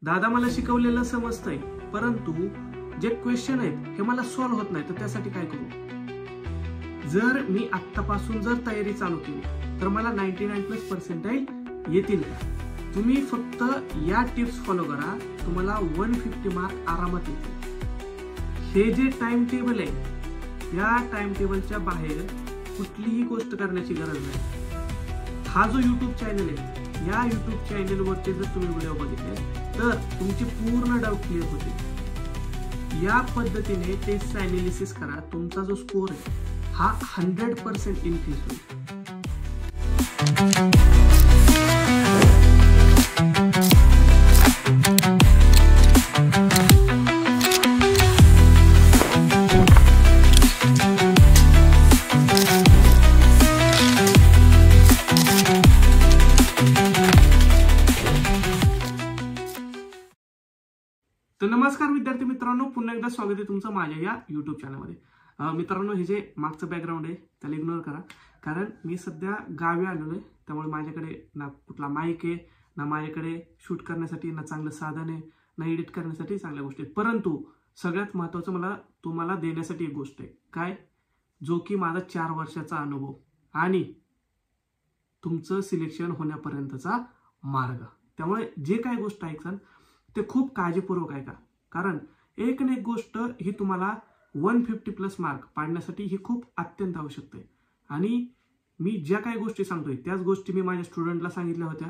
दादा मला शिकवलेलं समजतंय, परंतु जे क्वेश्चन आहेत हे मला सॉल्व्ह होत नाही, तर त्यासाठी काय करू? जर मी आत्तापासून जर तयारी चालू केली तर मला 99+ येतील. तुम्ही फक्त या टिप्स फॉलो करा, तुम्हाला 150 मार्क आरामात येतील. हे जे टाइम टेबल आहे, या टाइम टेबलच्या बाहेर कुठलीही गोष्ट करण्याची गरज नाही. हा जो युट्यूब चॅनल आहे, या युट्यूब चॅनलवरचे जर तुम्ही व्हिडिओ बघितले तर तुमचे पूर्ण डाऊट क्लिअर होतील. या पद्धतीने टेस्ट अनालिसिस करा, तुमचा जो स्कोर आहे हा 100% इन्क्रीज होईल. तर नमस्कार विद्यार्थी मित्रांनो, पुन्हा एकदा स्वागत आहे तुमचं माझ्या या युट्यूब चॅनलमध्ये. मित्रांनो, हे जे मागचं बॅकग्राऊंड आहे त्याला इग्नोर करा, कारण मी सध्या गावी आलेलो आहे. त्यामुळे माझ्याकडे ना कुठला माईक आहे, ना माझ्याकडे शूट करण्यासाठी ना चांगलं साधन आहे, ना एडिट करण्यासाठी चांगल्या गोष्टी आहेत. परंतु सगळ्यात महत्त्वाचं मला तुम्हाला देण्यासाठी एक गोष्ट आहे, काय, जो की माझा 4 वर्षाचा अनुभव आणि तुमचं सिलेक्शन होण्यापर्यंतचा मार्ग. त्यामुळे जे काय गोष्ट ऐकाल ते खूप काळजीपूर्वक ऐका, कारण एक ना एक गोष्ट ही तुम्हाला 150+ मार्क पाडण्यासाठी ही खूप अत्यंत आवश्यक आहे. आणि मी ज्या काही गोष्टी सांगतोय त्याच गोष्टी मी माझ्या स्टुडंटला सांगितल्या होत्या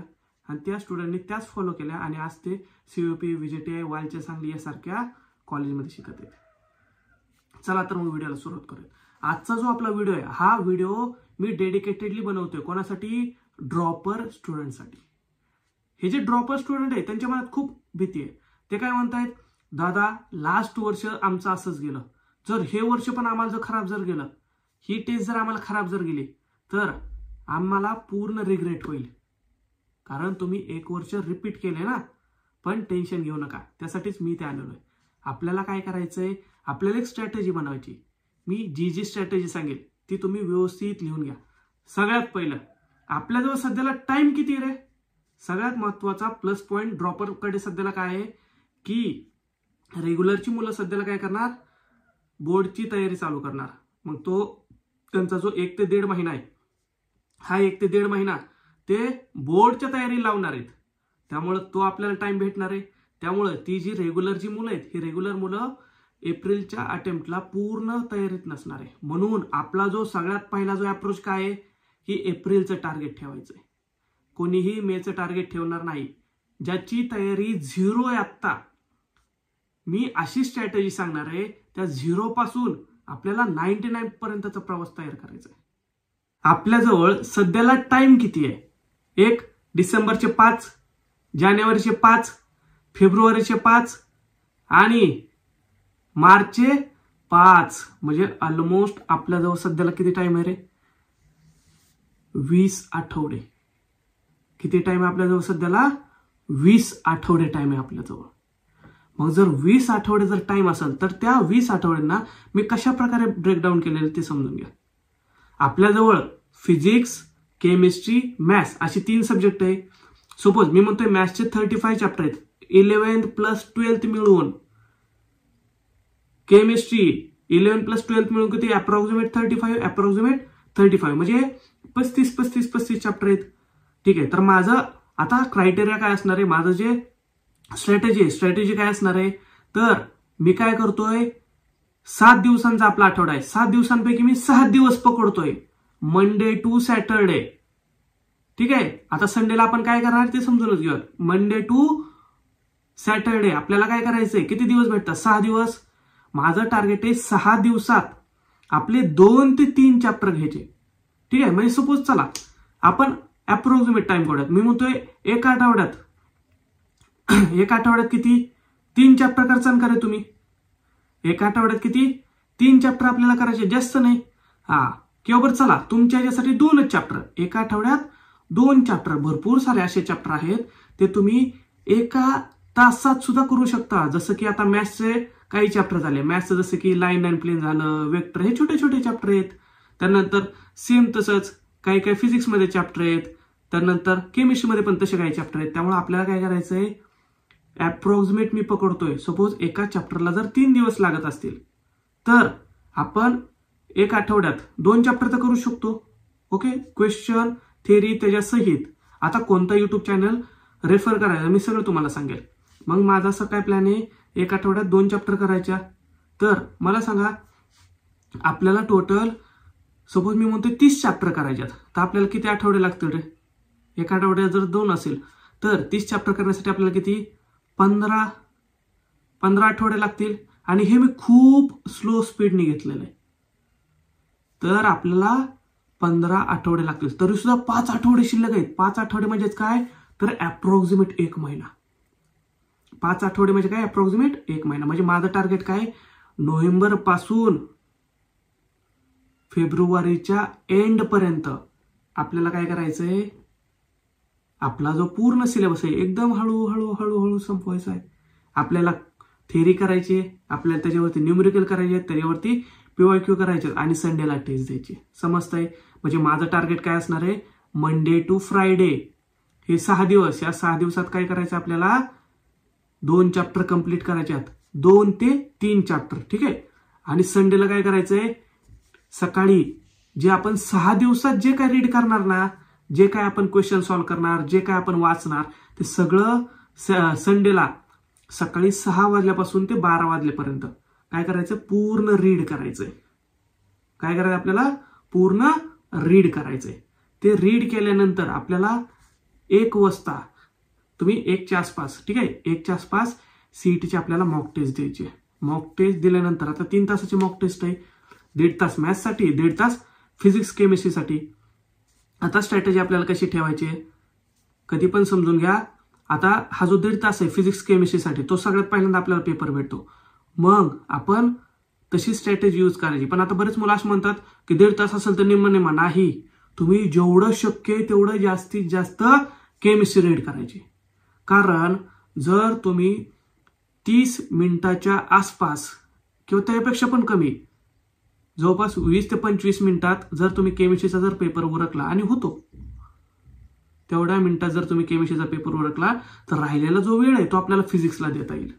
आणि त्या स्टुडंटनी त्याच फॉलो केल्या आणि आज ते COP, VJTI, वालच्या सांगली यासारख्या कॉलेजमध्ये शिकत आहेत. चला तर मग व्हिडिओला सुरुवात करूया. आजचा जो आपला व्हिडिओ आहे, हा व्हिडिओ मी डेडिकेटेडली बनवतोय. कोणासाठी? ड्रॉपर स्टुडंटसाठी. हे जे ड्रॉपर स्टुडंट आहे त्यांच्या मनात खूप भीती आहे. ते काय म्हणतायत, दादा लास्ट वर्ष आमचं असंच गेलं, जर हे वर्ष पण आम्हाला जर खराब जर गेलं, ही टेस्ट जर आम्हाला खराब जर गेली तर आम्हाला पूर्ण रिग्रेट होईल. कारण तुम्ही 1 वर्ष रिपीट केले ना. पण टेन्शन घेऊ नका, त्यासाठीच मी ते आलेलो आहे. आपल्याला काय करायचंय, आपल्याला एक स्ट्रॅटेजी बनवायची. मी जी स्ट्रॅटेजी सांगेल ती तुम्ही व्यवस्थित लिहून घ्या. सगळ्यात पहिलं, आपल्याजवळ सध्याला टाइम किती रे? सगळ्यात महत्वाचा प्लस पॉइंट ड्रॉपरकडे सध्याला काय आहे की रेग्युलरची मुलं सध्याला काय करणार, बोर्डची तयारी चालू करणार. मग तो त्यांचा जो 1 ते 1.5 महिना आहे, हा 1 ते 1.5 महिना ते बोर्डच्या तयारी लावणार आहेत. त्यामुळे तो आपल्याला टाइम भेटणार आहे. त्यामुळे ती जी रेग्युलरची मुलं आहेत, ही रेग्युलर मुलं एप्रिलच्या अटेम्प्टला पूर्ण तयारीत नसणार आहे. म्हणून आपला जो सगळ्यात पहिला जो अप्रोच काय आहे की एप्रिलचं टार्गेट ठेवायचं आहे. कोणीही मेचं टार्गेट ठेवणार नाही. ज्याची तयारी 0 आहे आत्ता, मी अशी स्ट्रॅटेजी सांगणार आहे, त्या 0 पासून आपल्याला 99 पर्यंतचा प्रवास तयार करायचा आहे. आपल्याजवळ सध्याला टाइम किती आहे? 1 डिसेंबरचे 5, जानेवारीचे 5, फेब्रुवारीचे 5 आणि मार्चचे 5, म्हणजे ऑलमोस्ट आपल्याजवळ सध्याला किती टाइम आहे रे? 20 आठवडे. किती टाइम आहे आपल्याजवळ सध्याला? 20 आठवडे टाइम आहे आपल्याजवळ. मग जर 20 आठवडे जर टाइम असेल तर त्या 20 आठवड्यांना मी कशा प्रकारे ब्रेकडाऊन केलेले ते समजून घ्या. आपल्याजवळ फिजिक्स, केमिस्ट्री, मॅथ्स अशी 3 सब्जेक्ट आहे. सपोज मी म्हणतोय मॅथ्सचे 35 चॅप्टर आहेत, 11th + 12th मिळून. केमिस्ट्री 11th + 12th मिळून किती? अप्रॉक्सिमेट 35 म्हणजे 35 चॅप्टर आहेत. ठीक आहे. तर माझं आता क्रायटेरिया काय असणार आहे, माझं जे स्ट्रॅटेजी काय असणार आहे, तर मी काय करतोय, 7 दिवसांचा आपला आठवडा आहे. 7 दिवसांपैकी मी 6 दिवस पकडतोय, मंडे टू सॅटरडे. ठीक आहे. आता संडेला आपण काय करणार ते समजूनच घेऊया. मंडे टू सॅटरडे आपल्याला काय करायचंय, किती दिवस भेटतात? 6 दिवस. माझं टार्गेट आहे 6 दिवसात आपले 2 ते 3 चॅप्टर घ्यायचे. ठीक आहे. म्हणजे सपोज चला आपण अप्रॉक्सिमेट टाइम काढूयात. मी म्हणतोय एक आठवड्यात किती? 3 चॅप्टर करसान का रे तुम्ही? एक आठवड्यात किती? 3 चॅप्टर आपल्याला करायचे, जास्त नाही. किंवा बरं चला तुमच्या याच्यासाठी 2च चॅप्टर. एका आठवड्यात 2 चॅप्टर. भरपूर सारे असे चॅप्टर आहेत ते तुम्ही एका तासात सुद्धा करू शकता. जसं की आता मॅथ्सचे काही चॅप्टर झाले. मॅथ्सचं जसं की लाईन अँड प्लेन झालं, वेक्टर, हे छोटे छोटे चॅप्टर आहेत. त्यानंतर सेम तसंच काही काही फिजिक्समध्ये चॅप्टर आहेत. त्यानंतर केमिस्ट्रीमध्ये पण तसे काही चॅप्टर आहेत. त्यामुळे आपल्याला काय करायचंय, अप्रॉक्सिमेट मी पकडतोय, सपोज एका चॅप्टरला जर 3 दिवस लागत असतील तर आपण एक आठवड्यात 2 चॅप्टर तर करू शकतो. ओके, क्वेश्चन थेअरी त्याच्या सहित. आता कोणता युट्यूब चॅनल रेफर करायचा मी सगळं तुम्हाला सांगेल. मग माझा असं काय प्लॅन आहे, एक आठवड्यात 2 चॅप्टर करायच्या. तर मला सांगा आपल्याला टोटल सपोज मी म्हणतो 30 चॅप्टर करायच्यात, तर आपल्याला किती आठवडे लागतील रे? एका आठवड्यात जर 2 असेल तर 30 चॅप्टर करण्यासाठी आपल्याला किती 15 आठवडे लागतील. आणि हे मी खूप स्लो स्पीडने घेतलेलं आहे. तर आपल्याला 15 आठवडे लागतील. तरी सुद्धा 5 आठवडे शिल्लक आहेत. 5 आठवडे म्हणजे काय, तर अप्रॉक्सिमेट 1 महिना. 5 आठवडे म्हणजे काय, अप्रॉक्सिमेट 1 महिना. म्हणजे माझं टार्गेट काय, नोव्हेंबर पासून फेब्रुवारीच्या एंड पर्यंत आपल्याला काय करायचंय, आपला जो पूर्ण सिलेबस आहे एकदम हळूहळू हळूहळू संपवायचा आहे. आपल्याला थेअरी करायची, आपल्याला त्याच्यावरती न्यूमेरिकल करायचे, त्याच्यावरती PYQ करायचे आणि संडेला टेस्ट द्यायची. समजतंय? म्हणजे माझं टार्गेट काय असणार आहे, मंडे टू फ्रायडे हे 6 दिवस. या 6 दिवसात काय करायचं आपल्याला, 2 चॅप्टर कंप्लीट करायच्यात, 2 ते 3 चॅप्टर. ठीक आहे. आणि संडेला काय करायचंय, सकाळी जे आपण 6 दिवसात जे काय रीड करणार ना, जे काय आपण क्वेश्चन सॉल्व्ह करणार, जे काय आपण वाचणार, ते सगळं संडेला सकाळी 6 वाजल्यापासून ते 12 वाजल्यापर्यंत काय करायचं, पूर्ण रीड करायचंय. काय करायचं आपल्याला, पूर्ण रीड करायचंय. ते रीड केल्यानंतर आपल्याला 1 वाजता तुम्ही 1च्या आसपास, ठीक आहे, 1च्या आसपास सीईटीची आपल्याला मॉक टेस्ट द्यायची. मॉक टेस्ट दिल्यानंतर आता 3 तासाची मॉक टेस्ट आहे. 1.5 तास मॅथ्ससाठी, 1.5 तास फिजिक्स केमिस्ट्रीसाठी. आता स्ट्रॅटेजी आपल्याला कशी ठेवायची आहे, कधी पण समजून घ्या. आता हा जो 1.5 तास आहे फिजिक्स केमिस्ट्रीसाठी, तो सगळ्यात पहिल्यांदा आपल्याला पेपर भेटतो. मग आपण तशी स्ट्रॅटेजी यूज करायची. पण आता बरेच मुलं असं म्हणतात की 1.5 तास असेल तर निम्मा नाही. तुम्ही जेवढं शक्य आहे तेवढं जास्तीत जास्त केमिस्ट्री रीड करायची. कारण जर तुम्ही 30 मिनिटाच्या आसपास किंवा त्यापेक्षा पण कमी, जवळपास 20 ते 25 मिनिटात जर तुम्ही केमिस्ट्रीचा जर पेपर उरकला, आणि होतो तेवढ्या मिनिटात जर तुम्ही केमिस्ट्रीचा पेपर उरकला, तर राहिलेला जो वेळ आहे तो आपल्याला फिजिक्सला देता येईल.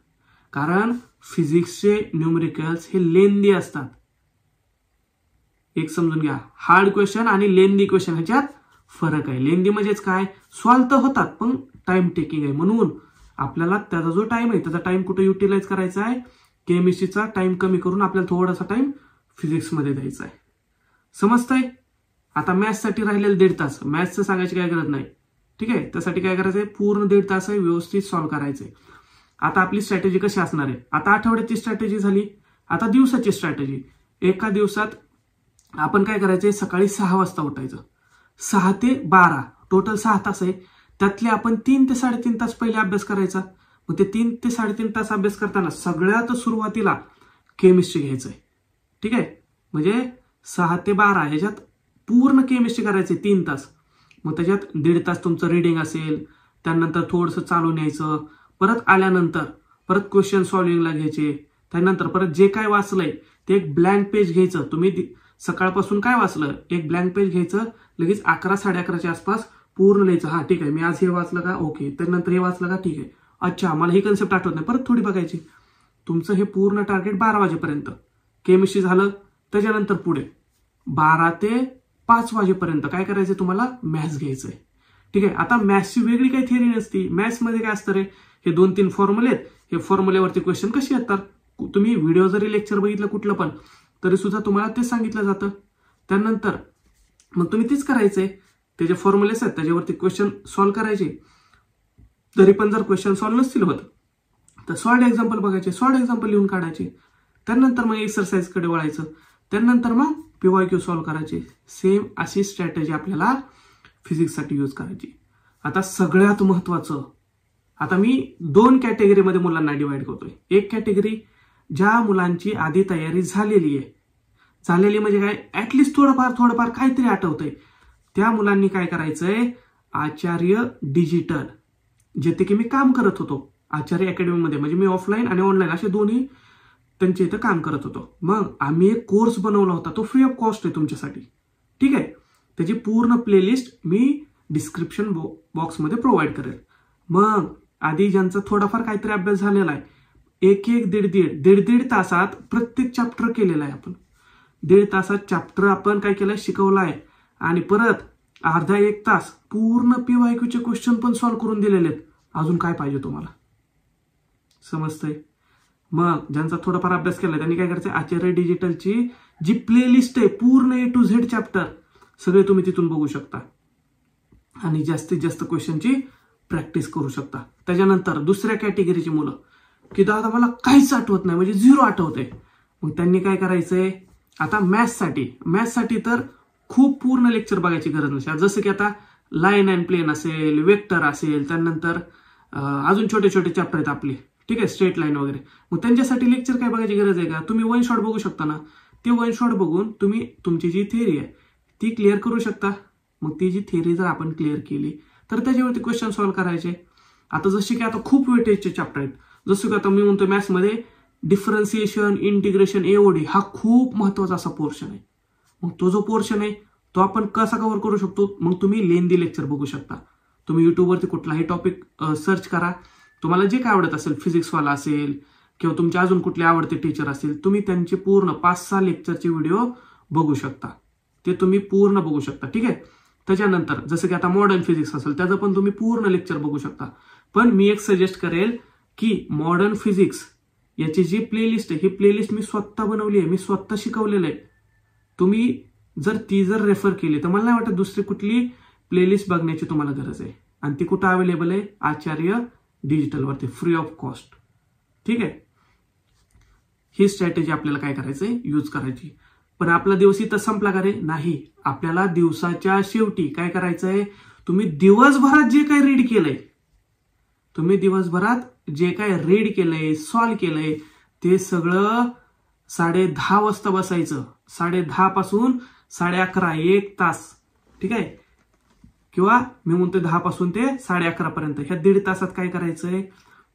कारण फिजिक्सचे न्यूमेरिकल्स हे लेंदी असतात. एक समजून घ्या, हार्ड क्वेश्चन आणि लेंदी क्वेश्चन ह्याच्यात फरक आहे. लेंदी म्हणजेच काय, सॉल्व्ह तर होतात पण टाइम टेकिंग आहे. म्हणून आपल्याला त्याचा जो टाइम आहे त्याचा टाइम कुठे युटिलाइज करायचा आहे, केमिस्ट्रीचा टाइम कमी करून आपल्याला थोडासा टाइम फिजिक्समध्ये द्यायचा आहे. समजतंय? आता मॅथ्ससाठी राहिलेलं 1.5 तास, मॅथ्सचं सांगायची काय गरज नाही. ठीक आहे, त्यासाठी काय करायचंय, पूर्ण 1.5 तास आहे व्यवस्थित सॉल्व्ह करायचंय. आता आपली स्ट्रॅटेजी कशी असणार आहे, आता आठवड्याची स्ट्रॅटेजी झाली, आता दिवसाची स्ट्रॅटेजी. एका दिवसात आपण काय करायचंय, सकाळी 6 वाजता उठायचं. 6 ते 12 टोटल 6 तास आहे. त्यातले आपण 3 ते 3.5 तास पहिले अभ्यास करायचा. मग ते 3 ते 3.5 तास अभ्यास करताना सगळ्यात सुरुवातीला केमिस्ट्री घ्यायचंय. ठीक आहे, म्हणजे 6 ते 12 ह्याच्यात पूर्ण केमिस्ट्री करायचे 3 तास. मग त्याच्यात 1.5 तास तुमचं रिडिंग असेल, त्यानंतर थोडंसं चालून यायचं, परत आल्यानंतर परत क्वेश्चन सॉल्व्हिंगला घ्यायचे, त्यानंतर परत जे काय वाचलंय ते एक ब्लँक पेज घ्यायचं. तुम्ही सकाळपासून काय वाचलं एक ब्लँक पेज घ्यायचं, लगेच 11 साडे11च्या आसपास पूर्ण लिहायचं. हा ठीक आहे, मी आज हे वाचलं का, ओके, त्यानंतर हे वाचलं का, ठीक आहे, अच्छा मला ही कन्सेप्ट आठवत नाही, परत थोडी बघायची. तुमचं हे पूर्ण टार्गेट 12 वाजेपर्यंत केमिस्ट्री झालं. त्याच्यानंतर पुढे 12 ते 5 वाजेपर्यंत काय करायचं, तुम्हाला मॅथ्स घ्यायचंय. ठीक आहे, आता मॅथ्सची वेगळी काही थिअरी नसती. मॅथ्समध्ये काय असतं रे, हे 2-3 फॉर्म्युले आहेत, हे फॉर्म्युलेवरती क्वेश्चन कसे येतात. तुम्ही व्हिडिओ जरी लेक्चर बघितलं कुठलं पण, तरी सुद्धा तुम्हाला ते सांगितलं जातं. त्यानंतर मग तुम्ही तेच करायचंय, त्याचे फॉर्म्युलेस आहेत त्याच्यावरती क्वेश्चन सॉल्व्ह करायचे. तरी पण जर क्वेश्चन सॉल्व्ह नसतील होत तर सॉल्ड एक्झाम्पल बघायचे, सॉल्ड एक्झाम्पल लिहून काढायचे. त्यानंतर मग एक्सरसाइजकडे वळायचं, त्यानंतर मग PYQ सॉल्व्ह करायचे. सेम अशी स्ट्रॅटेजी आपल्याला फिजिक्ससाठी यूज करायची. आता सगळ्यात महत्वाचं, आता मी 2 कॅटेगरीमध्ये मुलांना डिवाइड करतोय. एक कॅटेगरी ज्या मुलांची आधी तयारी झालेली आहे, झालेली म्हणजे काय, ऍटलिस्ट थोडंफार काहीतरी आठवतंय, त्या मुलांनी काय करायचंय, आचार्य डिजिटल, जिथे की मी काम करत होतो आचार्य अकॅडमीमध्ये, म्हणजे मी ऑफलाईन आणि ऑनलाईन असे दोन्ही त्यांच्या इथं काम करत होतो. मग आम्ही एक कोर्स बनवला होता, तो फ्री ऑफ कॉस्ट आहे तुमच्यासाठी. ठीक आहे, त्याची पूर्ण प्लेलिस्ट मी डिस्क्रिप्शन बॉक्समध्ये प्रोव्हाइड करेल. मग आधी ज्यांचा थोडाफार काहीतरी अभ्यास झालेला आहे, एक दीड तासात प्रत्येक चॅप्टर केलेला आहे आपण. 1.5 तासात चॅप्टर आपण काय केलंय, शिकवला आहे. आणि परत अर्धा 1 तास पूर्ण PYQचे क्वेश्चन पण सॉल्व्ह करून दिलेले आहेत. अजून काय पाहिजे तुम्हाला? समजतंय? मग ज्यांचा थोडाफार अभ्यास केलाय त्यांनी काय करायचं, आचार्य डिजिटलची जी प्लेलिस्ट आहे पूर्ण A to Z चॅप्टर सगळे तुम्ही तिथून बघू शकता आणि जास्तीत जास्त क्वेश्चनची प्रॅक्टिस करू शकता. त्याच्यानंतर दुसऱ्या कॅटेगरीची मुलं की दादा मला काहीच आठवत नाही, म्हणजे 0 आठवतंय, मग त्यांनी काय करायचंय, आता मॅथ्ससाठी तर खूप पूर्ण लेक्चर बघायची गरज नसते. जसं की आता लाईन अँड प्लेन असेल, वेक्टर असेल, त्यानंतर अजून छोटे छोटे चॅप्टर आहेत आपले, ठीक आहे, स्ट्रेट लाईन वगैरे. मग त्यांच्यासाठी लेक्चर काय बघायची गरज आहे का? तुम्ही 1 शॉट बघू शकता ना. ते 1 शॉट बघून तुम्ही तुमची जी थिअरी आहे ती क्लिअर करू शकता. मग ती जी थिअरी जर आपण क्लिअर केली तर त्याच्यावरती क्वेश्चन सॉल्व्ह करायचे. आता जसे की आता खूप वेटेजचे चॅप्टर आहेत, जसं की आता मी म्हणतो मॅथ्समध्ये डिफरन्सिएशन, इंटिग्रेशन, AOD हा खूप महत्वाचा असा पोर्शन आहे. मग तो जो पोर्शन आहे तो आपण कसा कव्हर करू शकतो, मग तुम्ही लेंदी लेक्चर बघू शकता. तुम्ही युट्यूबवरती कुठलाही टॉपिक सर्च करा, तुम्हाला जे काय आवडत असेल, फिजिक्सवाला असेल किंवा तुमचे अजून कुठले आवडते टीचर असतील, तुम्ही त्यांचे पूर्ण 5-6 लेक्चरचे व्हिडिओ बघू शकता. ते तुम्ही पूर्ण बघू शकता, ठीक आहे. त्याच्यानंतर जसं की आता मॉडर्न फिजिक्स असेल त्याचं पण तुम्ही पूर्ण लेक्चर बघू शकता. पण मी एक सजेस्ट करेल की मॉडर्न फिजिक्स याची जी प्लेलिस्ट आहे, ही प्लेलिस्ट मी स्वतः बनवली आहे, मी स्वतः शिकवलेलं आहे. तुम्ही ती जर रेफर केली तर मला नाही वाटत दुसरी कुठली प्लेलिस्ट बघण्याची तुम्हाला गरज आहे. आणि ती कुठं अवेलेबल आहे? आचार्य डिजिटलवरती, फ्री ऑफ कॉस्ट, ठीक आहे. ही स्ट्रॅटेजी आपल्याला काय करायचंय, यूज करायची. पण आपला दिवस इथं संपला का रे? नाही. आपल्याला दिवसाच्या शेवटी काय करायचंय, तुम्ही दिवसभरात जे काही रीड केलंय, सॉल्व्ह केलंय, ते सगळं 10:30 वाजता बसायचं. 10:30 पासून 11:30 1 तास, ठीक आहे. किंवा मी म्हणतोय 10 पासून ते 11:30 पर्यंत, ह्या 1.5 तासात काय करायचंय,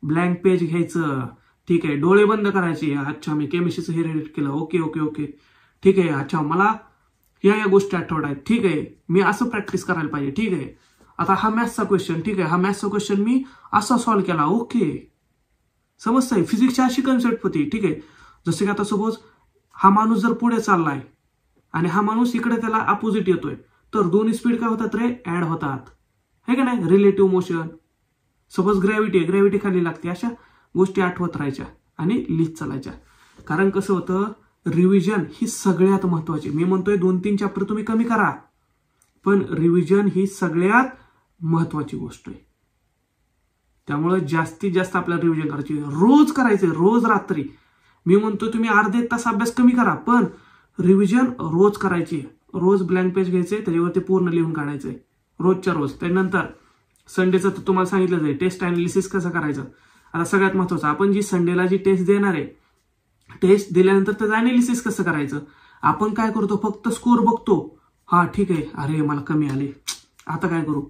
ब्लँक पेज घ्यायचं, ठीक आहे, डोळे बंद करायचे. अच्छा मी केमिस्ट्रीचं हे रीड केलं, ओके, ठीक आहे. अच्छा मला या गोष्टी आठवत आहेत, ठीक आहे, मी असं प्रॅक्टिस करायला पाहिजे, ठीक आहे. आता हा मॅथ्सचा क्वेश्चन, ठीक आहे, हा मॅथ्सचा क्वेश्चन मी असा सॉल्व्ह केला, ओके. समजतंय? फिजिक्सची अशी कन्सेप्ट होती, ठीक आहे. जसं की आता सपोज हा माणूस जर पुढे चाललाय आणि हा माणूस इकडे त्याला अपोजिट येतोय, तर दोन्ही स्पीड काय होतात रे, ऍड होतात, है का नाही. रिलेटिव्ह मोशन, सपोज ग्रॅव्हिटी खाली लागते, अशा गोष्टी आठवत राहायच्या आणि लिहित चालायच्या. कारण कसं होतं, रिव्हिजन ही सगळ्यात महत्वाची. मी म्हणतोय 2-3 चॅप्टर तुम्ही कमी करा, पण रिव्हिजन ही सगळ्यात महत्वाची गोष्ट आहे. त्यामुळे जास्तीत जास्त आपल्याला रिव्हिजन करायची, रोज करायचे, रोज रात्री. मी म्हणतो तुम्ही अर्धे तास अभ्यास कमी करा, पण रिव्हिजन रोज करायची. रोज ब्लँक पेज घ्यायचे, त्याच्यावरती पूर्ण लिहून काढायचंय, रोजच्या रोज. त्यानंतर संडेचं तर तुम्हाला सांगितलं जाईल, टेस्ट अनालिसिस कसं करायचं. आता सगळ्यात महत्वाचं, आपण जी संडेला जी टेस्ट देणार आहे, टेस्ट दिल्यानंतर त्याचं अनालिसिस कसं करायचं. आपण काय करतो, फक्त स्कोर बघतो, हा ठीक आहे, अरे मला कमी आले, आता काय करू.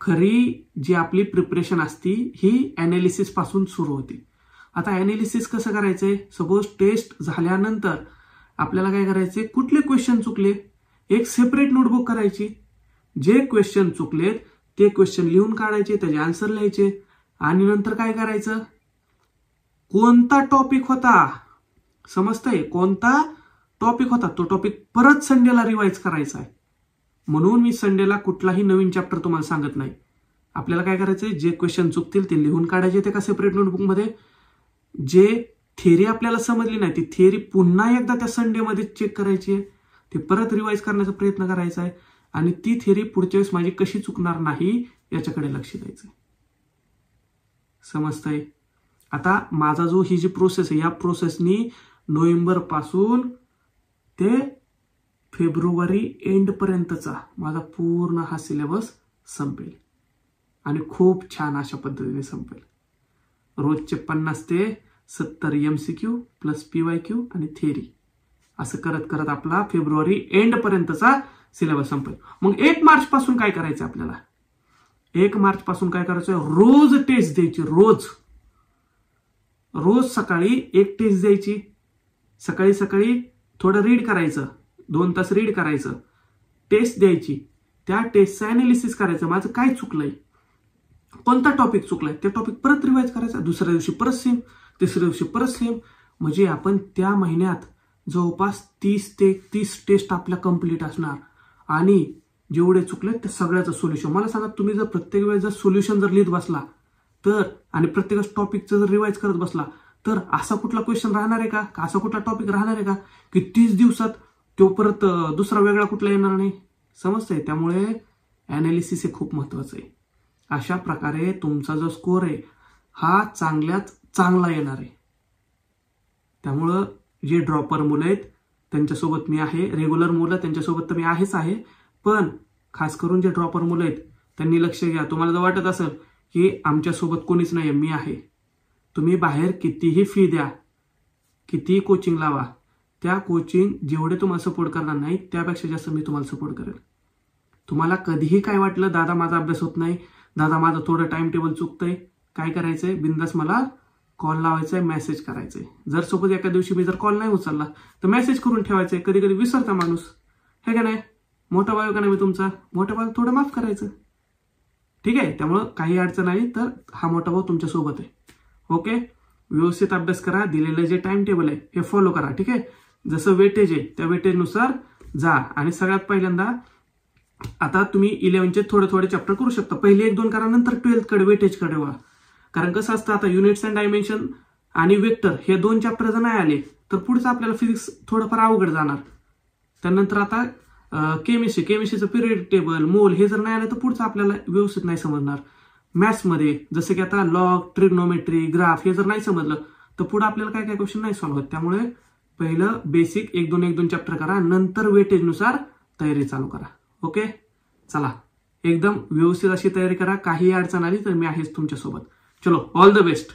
खरी जी आपली प्रिपरेशन असती ही अनालिसिस पासून सुरू होती. आता अनालिसिस कसं करायचंय, सपोज टेस्ट झाल्यानंतर आपल्याला काय करायचंय, कुठले क्वेश्चन चुकले, एक सेपरेट नोटबुक करायची. जे क्वेश्चन चुकलेत ते क्वेश्चन लिहून काढायचे, त्याचे आन्सर लिहायचे. आणि नंतर काय करायचं, कोणता टॉपिक होता, समजतंय, कोणता टॉपिक होता, तो टॉपिक परत संडेला रिवाइज करायचा आहे. म्हणून मी संडेला कुठलाही नवीन चॅप्टर तुम्हाला सांगत नाही. आपल्याला काय करायचंय, जे क्वेश्चन चुकतील ते लिहून काढायचे ते का सेपरेट नोटबुकमध्ये. जे थिअरी आपल्याला समजली नाही ती थिअरी पुन्हा एकदा त्या संडेमध्ये चेक करायची आहे, ते परत रिवाइज करण्याचा प्रयत्न करायचा आहे. आणि ती थिअरी पुढच्या वेळेस माझी कशी चुकणार नाही याच्याकडे लक्ष द्यायचंय. समजतंय? आता माझा जो ही जी प्रोसेस आहे, या प्रोसेसनी नोव्हेंबर पासून ते फेब्रुवारी एंड पर्यंतचा माझा पूर्ण हा सिलेबस संपेल आणि खूप छान अशा पद्धतीने संपेल. रोजचे 50 ते 70 MCQ प्लस PYQ आणि थिअरी, असं करत करत आपला फेब्रुवारी एंड पर्यंतचा सिलेबस संपेल. मग 1 मार्च पासून काय करायचं आपल्याला, 1 मार्च पासून काय करायचं, रोज टेस्ट द्यायची. रोज सकाळी एक टेस्ट द्यायची. सकाळी थोडं रीड करायचं, 2 तास रीड करायचं, टेस्ट द्यायची. त्या टेस्टचं अनालिसिस करायचं, माझं काय चुकलंय. कोणता टॉपिक चुकलाय त्या टॉपिक परत रिवाइज करायचा, दुसऱ्या दिवशी परत सेम, तिसऱ्या दिवशी परत सेम. म्हणजे आपण त्या महिन्यात जवळपास 30 टेस्ट आपल्या कंप्लीट असणार आणि जेवढे चुकले त्या सगळ्याचं सोल्युशन. मला सांगा, तुम्ही जर प्रत्येक वेळेस जर सोल्युशन जर लिहित बसला तर आणि प्रत्येक टॉपिकचं जर रिवाइज करत बसला तर असा कुठला क्वेश्चन राहणार आहे का, असा कुठला टॉपिक राहणार आहे का की 30 दिवसात तो परत दुसरा वेगळा कुठला येणार नाही. समजतंय? त्यामुळे अनालिसिस हे खूप महत्वाचं आहे. अशा प्रकारे तुमचा जो स्कोर आहे हा चांगल्यात चांगला येणार आहे. त्यामुळं जे ड्रॉपर मुलं आहेत त्यांच्यासोबत मी आहे, रेग्युलर मुलं त्यांच्यासोबत तर मी आहेच आहे, पण खास करून जे ड्रॉपर मुलं आहेत त्यांनी लक्ष घ्या. तुम्हाला जर वाटत असेल की आमच्यासोबत कोणीच नाही, मी आहे, तुम्ही बाहेर कितीही फी द्या, कितीही कोचिंग लावा, त्या कोचिंग जेवढे तुम्हाला सपोर्ट करणार नाही त्यापेक्षा जास्त मी तुम्हाला सपोर्ट करेल. तुम्हाला कधीही काय वाटलं, दादा माझा अभ्यास होत नाही, दादा माझं थोडं टाइम टेबल चुकतंय, काय करायचंय, बिंदास मला कॉल लावायचा आहे, मेसेज करायचंय. जर सपोज एका दिवशी मी जर कॉल नाही उचलला तर मेसेज करून ठेवायचंय. कधी कधी विसरता माणूस, हे का नाही, मोठा भाऊ का नाही मी तुमचा, मोठा भाऊ थोडं माफ करायचं. ठीक आहे? त्यामुळं काही अडचण आली तर हा मोठा भाऊ तुमच्या सोबत आहे. ओके, व्यवस्थित अभ्यास करा, दिलेलं जे टाइम टेबल आहे हे फॉलो करा. ठीक आहे? जसं वेटेज आहे त्या वेटेजनुसार जा. आणि सगळ्यात पहिल्यांदा आता तुम्ही 11चे थोडे चॅप्टर करू शकता. पहिले 1-2 करा, नंतर 12th कडे वेटेजकडे वळा. कारण कसं असतं, आता युनिट्स अँड डायमेन्शन आणि वेक्टर हे 2 चॅप्टर जर नाही आले तर पुढचं आपल्याला फिजिक्स थोडंफार अवघड जाणार. त्यानंतर आता केमिस्ट्रीचं पिरियड टेबल, मोल हे जर नाही आलं तर पुढचं आपल्याला व्यवस्थित नाही समजणार. मॅथ्समध्ये जसं की आता लॉग, ट्रिग्नोमेट्री, ग्राफ हे जर नाही समजलं तर पुढे आपल्याला काय क्वेश्चन नाही सॉल्व्ह होत. त्यामुळे पहिलं बेसिक 1-2 चॅप्टर करा, नंतर वेटेजनुसार तयारी चालू करा. ओके, चला एकदम व्यवस्थित अशी तयारी करा. काही अडचण आली तर मी आहेच तुमच्यासोबत. चलो, ऑल द बेस्ट.